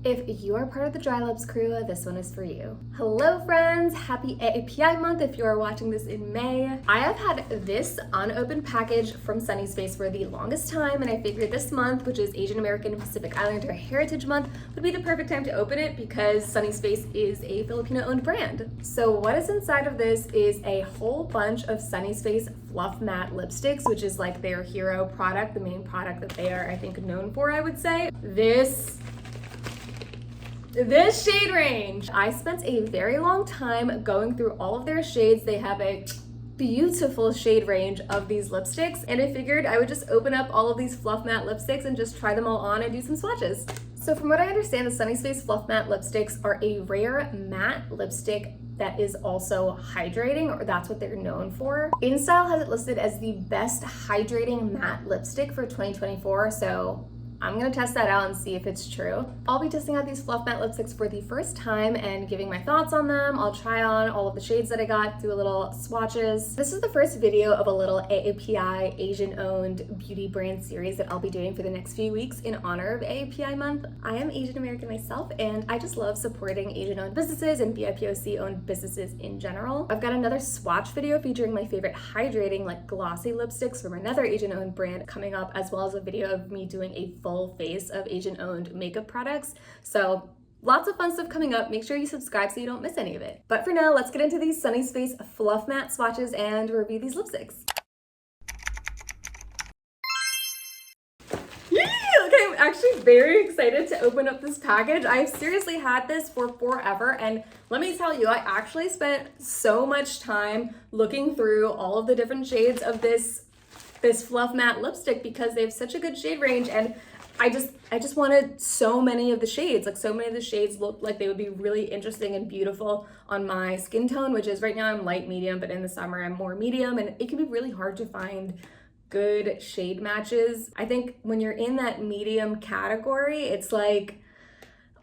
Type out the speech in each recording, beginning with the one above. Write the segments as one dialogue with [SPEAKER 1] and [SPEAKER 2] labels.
[SPEAKER 1] If you are part of the Dry Lips crew, this one is for you. Hello friends, happy API month if you are watching this in May. I have had this unopened package from Sunnies Face for the longest time, and I figured this month, which is Asian American and Pacific Islander Heritage Month, would be the perfect time to open it because Sunnies Face is a Filipino owned brand. So what is inside of this is a whole bunch of Sunnies Face Fluffmatte lipsticks, which is like their hero product, the main product that they are, I think, known for, I would say. This shade range. I spent a very long time going through all of their shades. They have a beautiful shade range of these lipsticks, and I figured I would just open up all of these Fluffmatte lipsticks and just try them all on and do some swatches. So from what I understand, the Sunnies Face Fluffmatte lipsticks are a rare matte lipstick that is also hydrating, or that's what they're known for. InStyle has it listed as the best hydrating matte lipstick for 2024, so I'm gonna test that out and see if it's true. I'll be testing out these Fluffmatte lipsticks for the first time and giving my thoughts on them. I'll try on all of the shades that I got, do a little swatches. This is the first video of a little AAPI Asian-owned beauty brand series that I'll be doing for the next few weeks in honor of AAPI month. I am Asian American myself, and I just love supporting Asian-owned businesses and BIPOC-owned businesses in general. I've got another swatch video featuring my favorite hydrating, like glossy lipsticks from another Asian-owned brand coming up, as well as a video of me doing a full face of Asian-owned makeup products. So lots of fun stuff coming up. Make sure you subscribe so you don't miss any of it. But for now, let's get into these Sunnies Face Fluffmatte swatches and review these lipsticks. Yay! Okay, I'm actually very excited to open up this package. I've seriously had this for forever, and let me tell you, I actually spent so much time looking through all of the different shades of this fluff matte lipstick because they have such a good shade range, and I just wanted so many of the shades. Like, so many of the shades looked like they would be really interesting and beautiful on my skin tone, which is right now I'm light medium, but in the summer I'm more medium, and it can be really hard to find good shade matches. I think when you're in that medium category, it's like,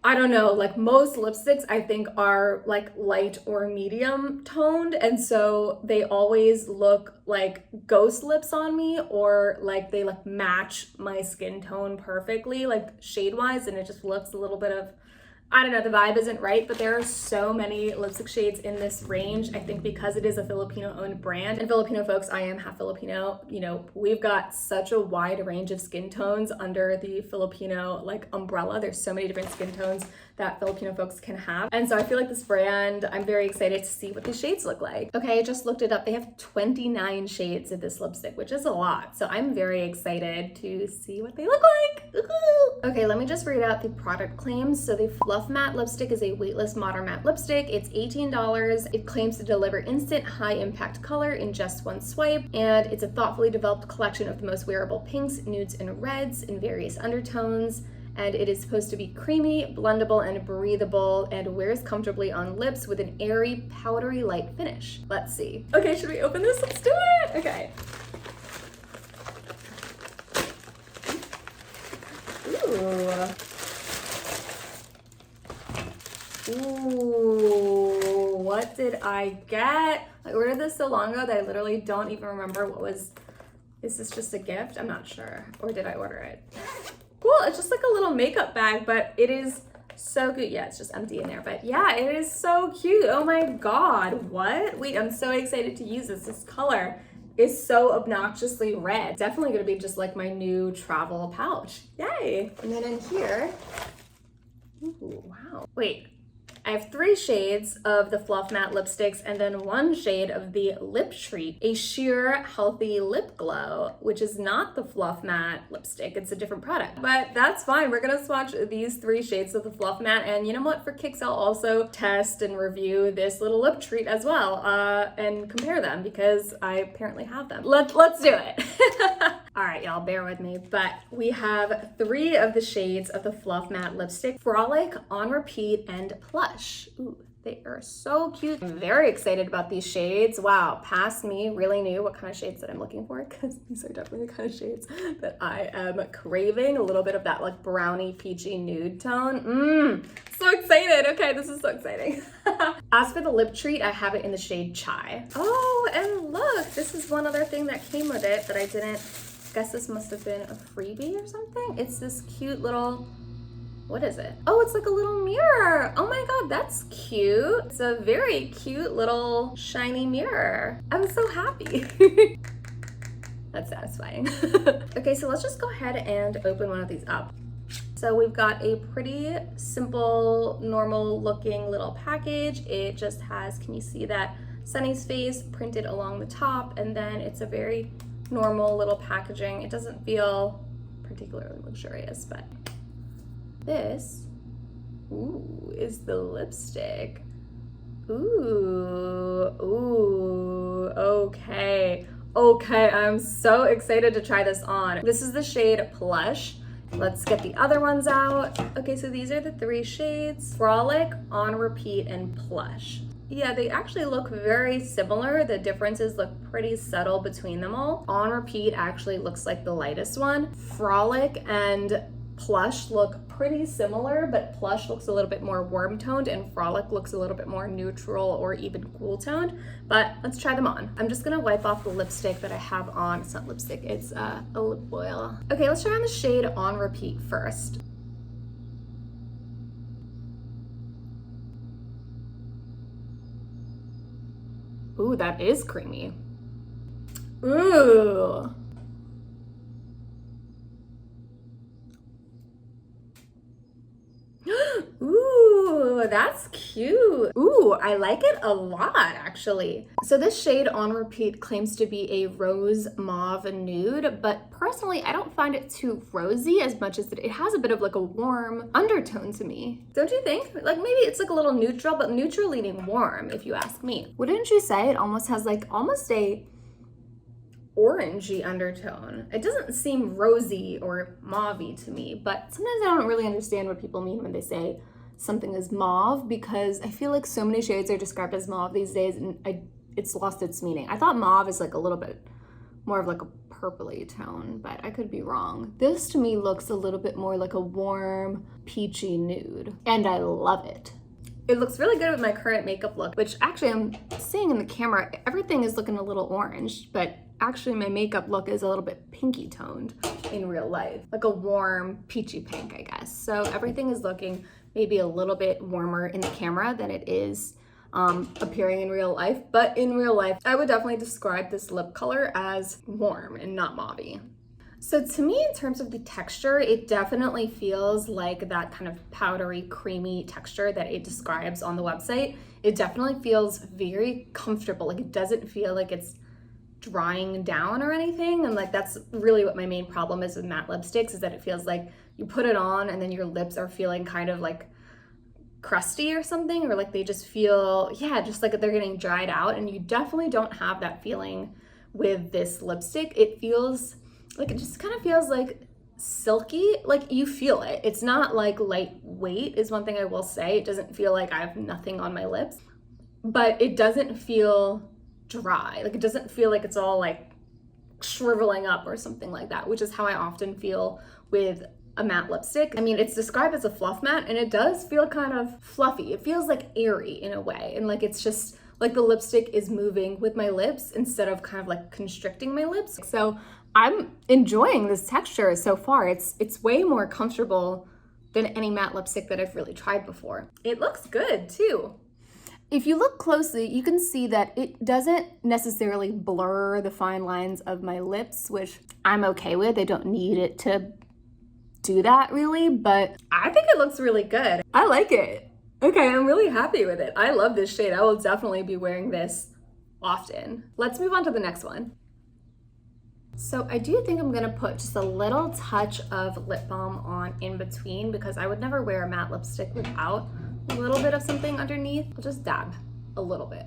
[SPEAKER 1] I don't know, like most lipsticks I think are like light or medium toned, and so they always look like ghost lips on me, or like they like match my skin tone perfectly, like shade wise, and it just looks a little bit of, I don't know, the vibe isn't right. But there are so many lipstick shades in this range. I think because it is a Filipino owned brand, and Filipino folks, I am half Filipino, you know, we've got such a wide range of skin tones under the Filipino like umbrella. There's so many different skin tones that Filipino folks can have. And so I feel like this brand, I'm very excited to see what these shades look like. Okay, I just looked it up. They have 29 shades of this lipstick, which is a lot. So I'm very excited to see what they look like. Ooh. Okay, let me just read out the product claims. So the Fluff Matte lipstick is a weightless modern matte lipstick. It's $18. It claims to deliver instant high impact color in just one swipe. And it's a thoughtfully developed collection of the most wearable pinks, nudes, and reds in various undertones. And it is supposed to be creamy, blendable, and breathable, and wears comfortably on lips with an airy, powdery light finish. Let's see. Okay, should we open this? Let's do it. Okay. Ooh, what did I get? I ordered this so long ago that I literally don't even remember what was, is this just a gift? I'm not sure, or did I order it? Cool, it's just like a little makeup bag, but it is so cute. Yeah, it's just empty in there, but yeah, it is so cute. Oh my God, what? Wait, I'm so excited to use this. This color is so obnoxiously red. Definitely gonna be just like my new travel pouch. Yay. And then in here, ooh, wow. Wait, I have 3 shades of the Fluff Matte lipsticks and then 1 shade of the Lip Treat, a sheer healthy lip glow, which is not the Fluff Matte lipstick. It's a different product, but that's fine. We're gonna swatch these 3 shades of the Fluff Matte, and you know what? For kicks, I'll also test and review this little Lip Treat as well, and compare them because I apparently have them. Let's do it. All right, y'all, bear with me, but we have 3 of the shades of the Fluff Matte lipstick: Frolic, On Repeat, and Plush. Ooh, they are so cute. I'm very excited about these shades. Wow, past me really knew what kind of shades that I'm looking for, because these are definitely the kind of shades that I am craving. A little bit of that like brownie peachy nude tone. So excited. Okay, this is so exciting. As for the Lip Treat, I have it in the shade Chai. Oh, and look, this is one other thing that came with it that I didn't, guess this must have been a freebie or something. It's this cute little What is it? Oh, it's like a little mirror. Oh my God, that's cute. It's a very cute little shiny mirror. I'm so happy. That's satisfying. Okay, so let's just go ahead and open one of these up. So we've got a pretty simple, normal looking little package. It just has, can you see that Sunny's face printed along the top, and then it's a very normal little packaging. It doesn't feel particularly luxurious, but this, ooh, is the lipstick. Ooh, okay. Okay, I'm so excited to try this on. This is the shade Plush. Let's get the other ones out. Okay, so these are the 3 shades: Frolic, On Repeat, and Plush. Yeah, they actually look very similar. The differences look pretty subtle between them all. On Repeat actually looks like the lightest one. Frolic and Plush look pretty similar, but Plush looks a little bit more warm toned and Frolic looks a little bit more neutral or even cool toned. But let's try them on. I'm just gonna wipe off the lipstick that I have on. It's not lipstick, it's a lip oil. Okay, let's try on the shade On Repeat first. Ooh, that is creamy. Ooh. Ooh, that's cute. Ooh, I like it a lot, actually. So this shade On Repeat claims to be a rose mauve nude, but personally, I don't find it too rosy as much as it has a bit of like a warm undertone to me. Don't you think? Like maybe it's like a little neutral, but neutral leaning warm, if you ask me. Wouldn't you say it almost has like almost a orangey undertone? It doesn't seem rosy or mauve-y to me, but sometimes I don't really understand what people mean when they say something is mauve, because I feel like so many shades are described as mauve these days and it's lost its meaning. I thought mauve is like a little bit more of like a purpley tone, but I could be wrong. This to me looks a little bit more like a warm peachy nude, and I love it. It looks really good with my current makeup look, which actually I'm seeing in the camera, everything is looking a little orange, but actually my makeup look is a little bit pinky toned in real life, like a warm peachy pink, I guess. So everything is looking maybe a little bit warmer in the camera than it is appearing in real life. But in real life, I would definitely describe this lip color as warm and not mauve-y. So to me, in terms of the texture, it definitely feels like that kind of powdery, creamy texture that it describes on the website. It definitely feels very comfortable. Like it doesn't feel like it's drying down or anything. And like that's really what my main problem is with matte lipsticks, is that it feels like you put it on and then your lips are feeling kind of like crusty or something, or like they just feel, yeah, just like they're getting dried out. And you definitely don't have that feeling with this lipstick. It feels like, it just kind of feels like silky, like you feel it. It's not like lightweight is one thing I will say. It doesn't feel like I have nothing on my lips, but it doesn't feel dry. Like it doesn't feel like it's all like shriveling up or something like that, which is how I often feel with a matte lipstick. I mean, it's described as a fluff matte and it does feel kind of fluffy. It feels like airy in a way, and like it's just like the lipstick is moving with my lips instead of kind of like constricting my lips. So I'm enjoying this texture so far. It's way more comfortable than any matte lipstick that I've really tried before. It looks good too. If you look closely, you can see that it doesn't necessarily blur the fine lines of my lips, which I'm okay with. I don't need it to do that really, but I think it looks really good. I like it. Okay, I'm really happy with it. I love this shade. I will definitely be wearing this often. Let's move on to the next one. So I do think I'm gonna put just a little touch of lip balm on in between, because I would never wear a matte lipstick without a little bit of something underneath. I'll just dab a little bit.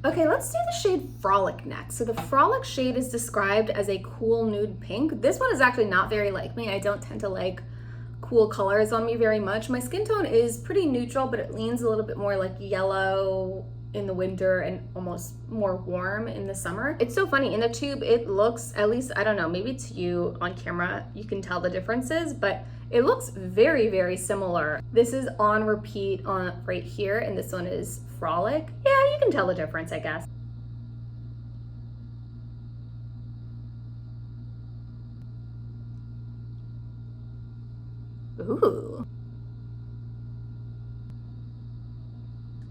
[SPEAKER 1] Okay, let's do the shade Frolic next. So the Frolic shade is described as a cool nude pink. This one is actually not very like me. I don't tend to like cool colors on me very much. My skin tone is pretty neutral, but it leans a little bit more like yellow in the winter and almost more warm in the summer. It's so funny, in the tube it looks, at least I don't know, maybe to you on camera you can tell the differences, but it looks very, very similar. This is On Repeat on right here, and this one is Frolic. Yeah, you can tell the difference, I guess. Ooh.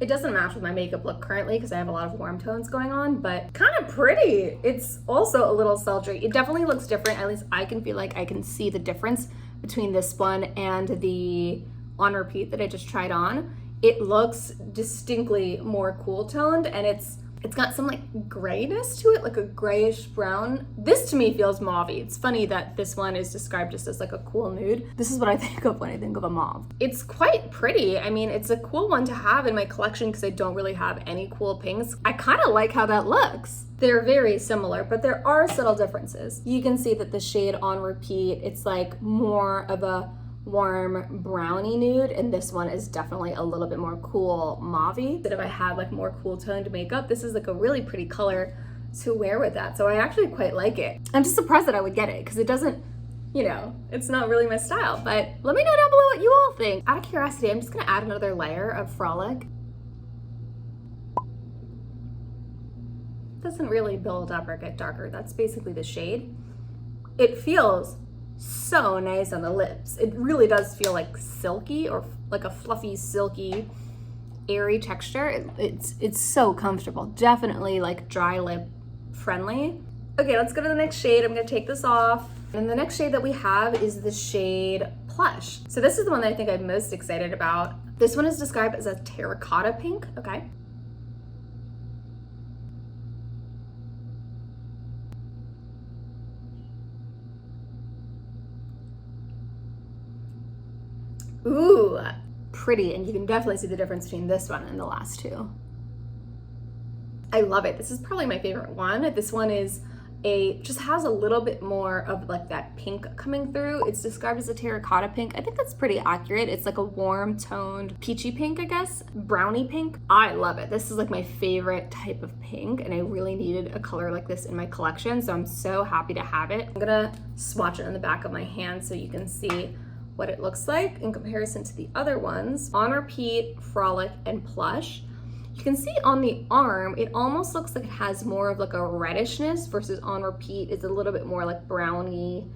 [SPEAKER 1] It doesn't match with my makeup look currently because I have a lot of warm tones going on, but kind of pretty. It's also a little sultry. It definitely looks different. At least I can feel like I can see the difference between this one and the On Repeat that I just tried on. It looks distinctly more cool toned, and it's got some like grayness to it, like a grayish brown. This to me feels mauve-y. It's funny that this one is described just as like a cool nude. This is what I think of when I think of a mauve. It's quite pretty. I mean, it's a cool one to have in my collection because I don't really have any cool pinks. I kind of like how that looks. They're very similar, but there are subtle differences. You can see that the shade On Repeat, it's like more of a warm browny nude, and this one is definitely a little bit more cool mauve-y. That if I had like more cool toned makeup, this is like a really pretty color to wear with that. So I actually quite like it. I'm just surprised that I would get it because it doesn't, you know, it's not really my style, but let me know down below what you all think. Out of curiosity, I'm just gonna add another layer of Frolic. Doesn't really build up or get darker. That's basically the shade. It feels so nice on the lips. It really does feel like silky, or like a fluffy, silky, airy texture. It's so comfortable. Definitely like dry lip friendly. Okay, let's go to the next shade. I'm gonna take this off. And the next shade that we have is the shade Plush. So this is the one that I think I'm most excited about. This one is described as a terracotta pink, okay? Ooh, pretty, and you can definitely see the difference between this one and the last two. I love it. This is probably my favorite one. This one is just has a little bit more of like that pink coming through. It's described as a terracotta pink. I think that's pretty accurate. It's like a warm toned peachy pink, I guess, brownie pink. I love it. This is like my favorite type of pink, and I really needed a color like this in my collection, so I'm so happy to have it. I'm gonna swatch it on the back of my hand so you can see what it looks like in comparison to the other ones. On Repeat, Frolic, and Plush. You can see on the arm, it almost looks like it has more of like a reddishness versus On Repeat is a little bit more like brownie,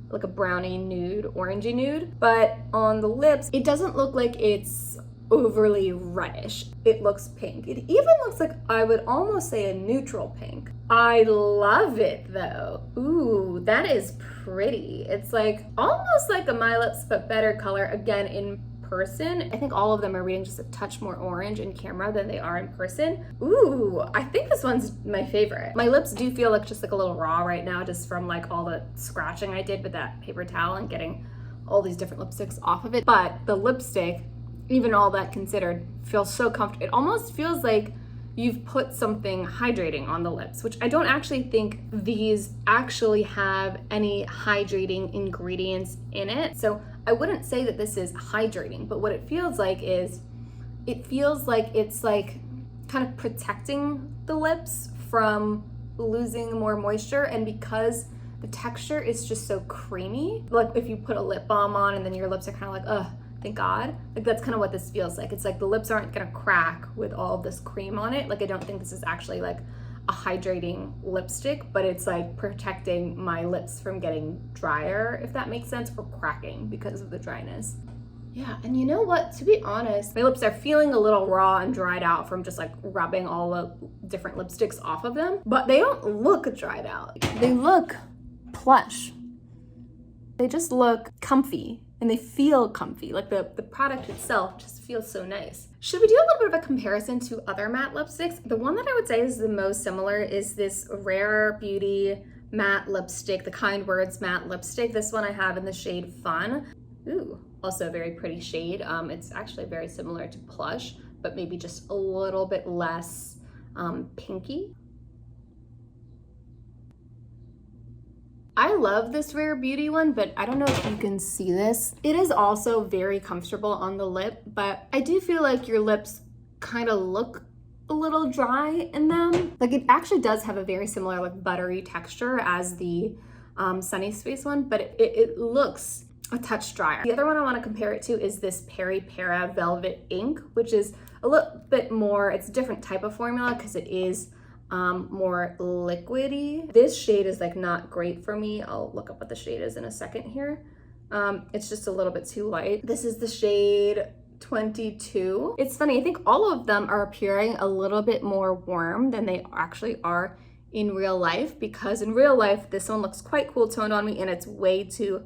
[SPEAKER 1] like a brownie nude, orangey nude. But on the lips, it doesn't look like it's overly reddish. It looks pink. It even looks like, I would almost say, a neutral pink. I love it though. Ooh, that is pretty. It's like almost like a My Lips but better color. Again, in person, I think all of them are reading just a touch more orange in camera than they are in person. Ooh, I think this one's my favorite. My lips do feel like just like a little raw right now, just from like all the scratching I did with that paper towel and getting all these different lipsticks off of it. But the lipstick, even all that considered, feels so comfortable. It almost feels like you've put something hydrating on the lips, which I don't actually think these actually have any hydrating ingredients in it. So I wouldn't say that this is hydrating, but what it feels like is, it feels like it's like kind of protecting the lips from losing more moisture. And because the texture is just so creamy, like if you put a lip balm on and then your lips are kind of like, ugh, thank God. Like that's kind of what this feels like. It's like the lips aren't gonna crack with all of this cream on it. Like I don't think this is actually like a hydrating lipstick, but it's like protecting my lips from getting drier, if that makes sense, or cracking because of the dryness. Yeah, and you know what? To be honest, my lips are feeling a little raw and dried out from just like rubbing all the different lipsticks off of them, but they don't look dried out. They look plush. They just look comfy. And they feel comfy, like the product itself just feels so nice. Should we do a little bit of a comparison to other matte lipsticks? The one that I would say is the most similar is this Rare Beauty matte lipstick, the Kind Words matte lipstick. This one I have in the shade Fun. Ooh, also a very pretty shade. It's actually very similar to Plush, but maybe just a little bit less pinky. I love this Rare Beauty one, but I don't know if you can see this. It is also very comfortable on the lip, but I do feel like your lips kind of look a little dry in them. Like it actually does have a very similar like buttery texture as the Sunnies Face one, but it looks a touch drier. The other one I want to compare it to is this Peri Para Velvet Ink, which is a little bit more, it's a different type of formula because it is more liquidy. This shade is like not great for me. I'll look up what the shade is in a second here. It's just a little bit too light. This is the shade 22. It's funny, I think all of them are appearing a little bit more warm than they actually are in real life, because in real life, this one looks quite cool toned on me and it's way too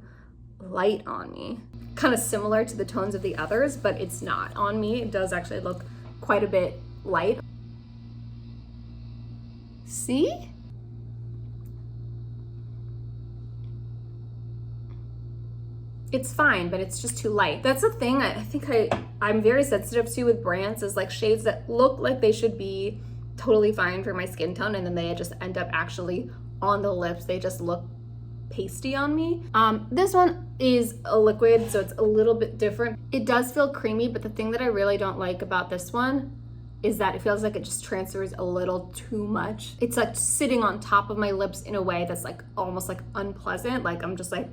[SPEAKER 1] light on me. Kind of similar to the tones of the others, but it's not on me. It does actually look quite a bit light. See? It's fine, but it's just too light. That's the thing I think I'm very sensitive to with brands, is like shades that look like they should be totally fine for my skin tone and then they just end up actually on the lips. They just look pasty on me. This one is a liquid, so it's a little bit different. It does feel creamy, but the thing that I really don't like about this one is that it feels like it just transfers a little too much. It's like sitting on top of my lips in a way that's like almost like unpleasant. Like I'm just like,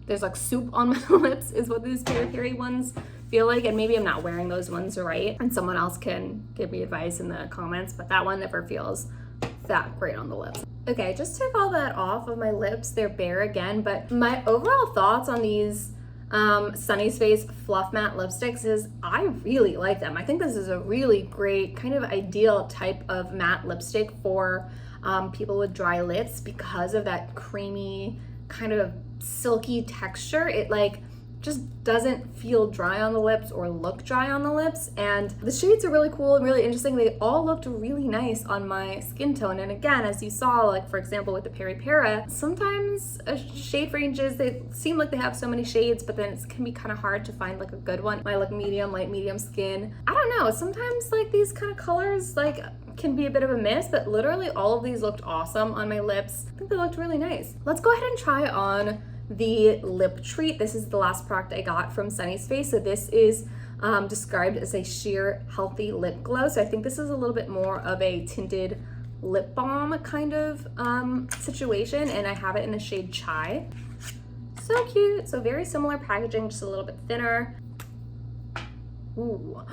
[SPEAKER 1] there's like soup on my lips is what these peri-peri ones feel like. And maybe I'm not wearing those ones right, and someone else can give me advice in the comments, but that one never feels that great on the lips. Okay, just took all that off of my lips. They're bare again, but my overall thoughts on these Sunnies Face Fluffmatte lipsticks is I really like them. I think this is a really great kind of ideal type of matte lipstick for people with dry lips because of that creamy kind of silky texture. It like just doesn't feel dry on the lips or look dry on the lips, and the shades are really cool and really interesting. They all looked really nice on my skin tone, and again, as you saw, like for example with the peri-peri, sometimes shade ranges, they seem like they have so many shades, but then it can be kind of hard to find like a good one. My like medium, light medium skin, I don't know, sometimes like these kind of colors like can be a bit of a miss, but literally all of these looked awesome on my lips. I think they looked really nice. Let's go ahead and try on the lip treat. This is the last product I got from Sunnies Face. So this is described as a sheer healthy lip glow. So I think this is a little bit more of a tinted lip balm kind of situation, and I have it in the shade Chai. So cute. So very similar packaging, just a little bit thinner. Ooh.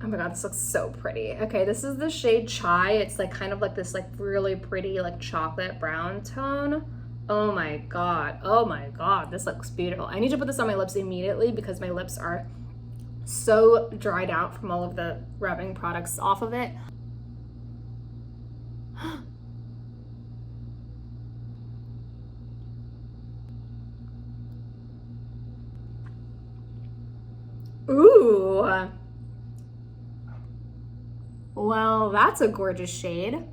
[SPEAKER 1] Oh my god, this looks so pretty. Okay, this is the shade Chai. It's like kind of like this like really pretty like chocolate brown tone. Oh my god, this looks beautiful. I need to put this on my lips immediately because my lips are so dried out from all of the rubbing products off of it. Ooh. Well, that's a gorgeous shade.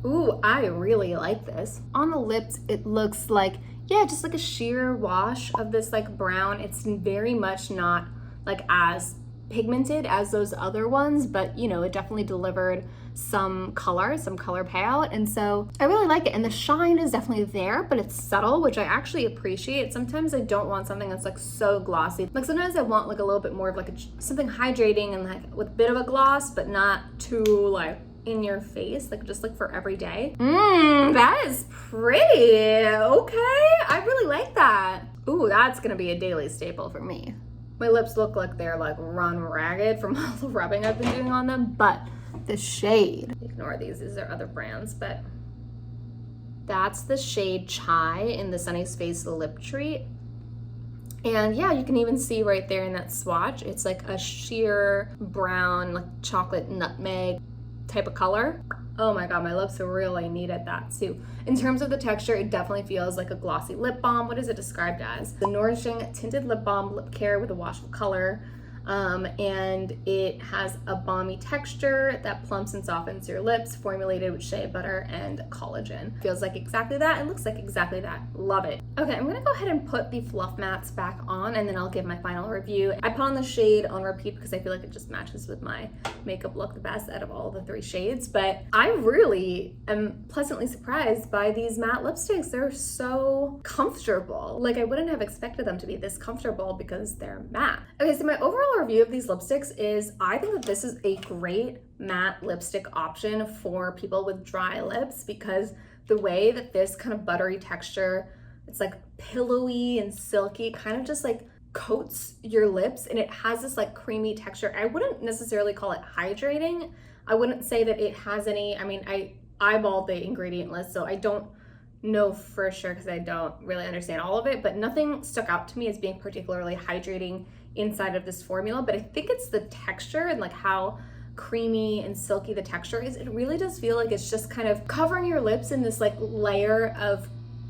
[SPEAKER 1] Ooh, I really like this. On the lips, it looks like, yeah, just like a sheer wash of this like brown. It's very much not like as pigmented as those other ones, but you know, it definitely delivered some color payout, and so I really like it. And the shine is definitely there, but it's subtle, which I actually appreciate. Sometimes I don't want something that's like so glossy. Like sometimes I want like a little bit more of like something hydrating and like with a bit of a gloss, but not too like in your face, like just like for every day. That is pretty. Okay, I really like that. Ooh, that's gonna be a daily staple for me. My lips look like they're like run ragged from all the rubbing I've been doing on them, but the shade, ignore these are other brands, but that's the shade Chai in the Sunnies Face Lip Treat. And yeah, you can even see right there in that swatch, it's like a sheer brown, like chocolate nutmeg type of color. Oh my god, my lips really needed that too. In terms of the texture, it definitely feels like a glossy lip balm. What is it described as? The nourishing tinted lip balm, lip care with a wash of color. And it has a balmy texture that plumps and softens your lips, formulated with shea butter and collagen. Feels like exactly that, and looks like exactly that. Love it. Okay, I'm gonna go ahead and put the fluff mattes back on, and then I'll give my final review. I put on the shade on repeat because I feel like it just matches with my makeup look the best out of all the three shades, but I really am pleasantly surprised by these matte lipsticks. They're so comfortable. Like I wouldn't have expected them to be this comfortable because they're matte. Okay, so my overall review of these lipsticks is I think that this is a great matte lipstick option for people with dry lips, because the way that this kind of buttery texture, it's like pillowy and silky, kind of just like coats your lips, and it has this like creamy texture. I wouldn't necessarily call it hydrating. I wouldn't say that it has any, I mean, I eyeballed the ingredient list, so I don't know for sure because I don't really understand all of it, but nothing stuck out to me as being particularly hydrating inside of this formula. But I think it's the texture and like how creamy and silky the texture is. It really does feel like it's just kind of covering your lips in this like layer of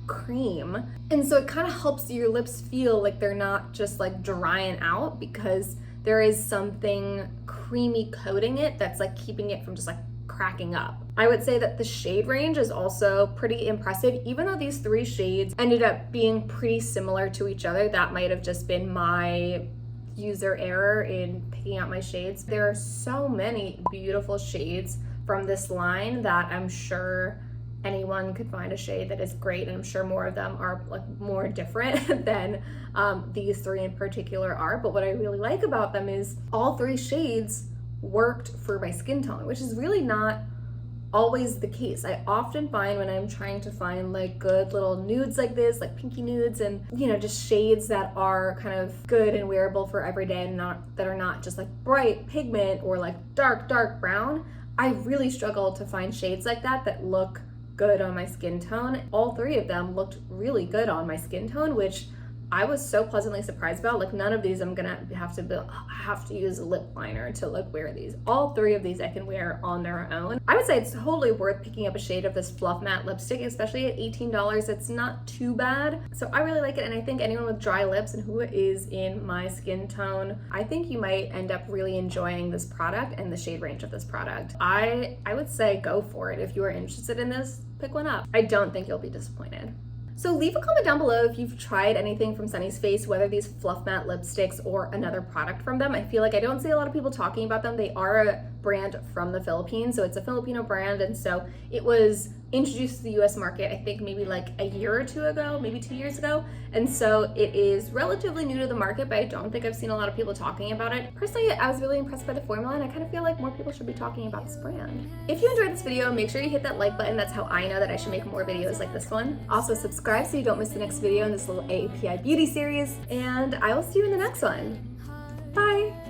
[SPEAKER 1] cream, and so it kind of helps your lips feel like they're not just like drying out, because there is something creamy coating it that's like keeping it from just like cracking up. I would say that the shade range is also pretty impressive. Even though these 3 shades ended up being pretty similar to each other, that might have just been my user error in picking out my shades. There are so many beautiful shades from this line that I'm sure anyone could find a shade that is great, and I'm sure more of them are like more different than these 3 in particular are. But what I really like about them is all 3 shades worked for my skin tone, which is really not always the case. I often find when I'm trying to find like good little nudes like this, like pinky nudes, and you know, just shades that are kind of good and wearable for every day and that are not just like bright pigment or like dark brown, I really struggle to find shades like that look good on my skin tone. All 3 of them looked really good on my skin tone, which I was so pleasantly surprised about. Like none of these I'm gonna have to use a lip liner to like wear these. All 3 of these I can wear on their own. I would say it's totally worth picking up a shade of this Fluff Matte lipstick, especially at $18. It's not too bad. So I really like it, and I think anyone with dry lips and who is in my skin tone, I think you might end up really enjoying this product and the shade range of this product. I would say go for it. If you are interested in this, pick one up. I don't think you'll be disappointed. So leave a comment down below if you've tried anything from Sunnies Face, whether these Fluff Matte lipsticks or another product from them. I feel like I don't see a lot of people talking about them. They are a brand from the Philippines, so it's a Filipino brand, and so it was introduced to the US market, I think maybe like a year or 2 ago, maybe 2 years ago. And so it is relatively new to the market, but I don't think I've seen a lot of people talking about it. Personally, I was really impressed by the formula, and I kind of feel like more people should be talking about this brand. If you enjoyed this video, make sure you hit that like button. That's how I know that I should make more videos like this one. Also subscribe so you don't miss the next video in this little API beauty series, and I will see you in the next one. Bye.